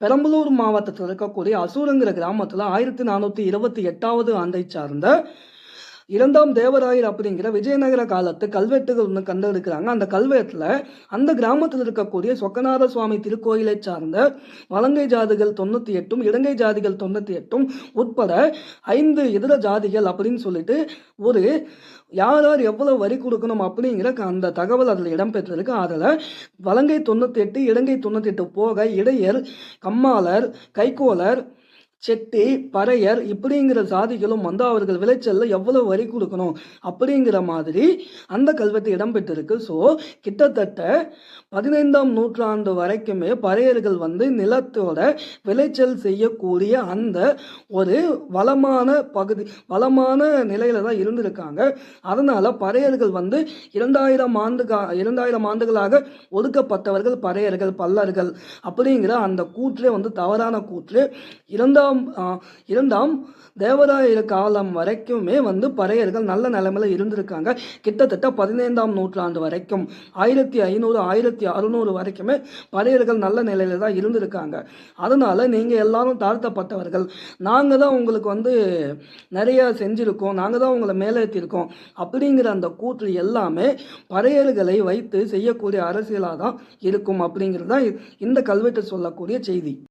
பெரம்பலூர் மாவட்டத்தில் இருக்கக்கூடிய அசூருங்கிற கிராமத்தில் 1428வது ஆண்டை சார்ந்த இரண்டாம் தேவராயர் அப்படிங்கிற விஜயநகர காலத்து கல்வெட்டுகள் ஒன்று கண்டெடுக்கிறாங்க. அந்த கல்வெட்டில் அந்த கிராமத்தில் இருக்கக்கூடிய சொக்கநாத சுவாமி திருக்கோயிலை சார்ந்த வலங்கை ஜாதிகள் 98ம் இடங்கை ஜாதிகள் 98ம் உட்பட 5 இதர ஜாதிகள் அப்படின்னு சொல்லிட்டு ஒரு யார் யார் எவ்வளவு வரி கொடுக்கணும் அப்படிங்கிற அந்த தகவல் அதில் இடம்பெற்றிருக்கு. அதில் வலங்கை 98, இடங்கை 98 போக இடையர், கம்மாளர், கைகோளர், செட்டி, பறையர் இப்படிங்கிற சாதிகளும் அவர்கள் விளைச்சல்ல எவ்வளவு வரி கொடுக்கணும் அப்படிங்கிற மாதிரி அந்த கல்வெட்டு இடம்பெற்றிருக்கு. ஸோ கிட்டத்தட்ட 15ஆம் நூற்றாண்டு வரைக்குமே பறையர்கள் நிலத்தோட விளைச்சல் செய்யக்கூடிய அந்த ஒரு வளமான பகுதி, வளமான நிலையில தான் இருந்திருக்காங்க. அதனால பறையர்கள் 2000 ஆண்டுகளாக ஒதுக்கப்பட்டவர்கள் பறையர்கள், பல்லர்கள் அப்படிங்கிற அந்த கூற்றே தவறான கூற்று. இரண்டாம் தேவராயர் காலம் வரைக்குமே பறையர்கள் நல்ல நிலைமையில இருந்திருக்காங்க. கிட்டத்தட்ட 15ஆம் நூற்றாண்டு வரைக்கும் 1500 1600 வரைக்குமே பறையர்கள் நல்ல நிலையில தான் இருந்திருக்காங்க. அதனால நீங்க எல்லாரும் தாழ்த்தப்பட்டவர்கள், நாங்க தான் உங்களுக்கு நிறைய செஞ்சிருக்கோம், நாங்க தான் உங்களை மேலேற்றிருக்கோம் அப்படிங்கிற அந்த கூற்று எல்லாமே பறையர்களை வைத்து செய்யக்கூடிய அரசியலாக தான் இருக்கும் அப்படிங்கிறது தான் இந்த கல்வெட்டு சொல்லக்கூடிய செய்தி.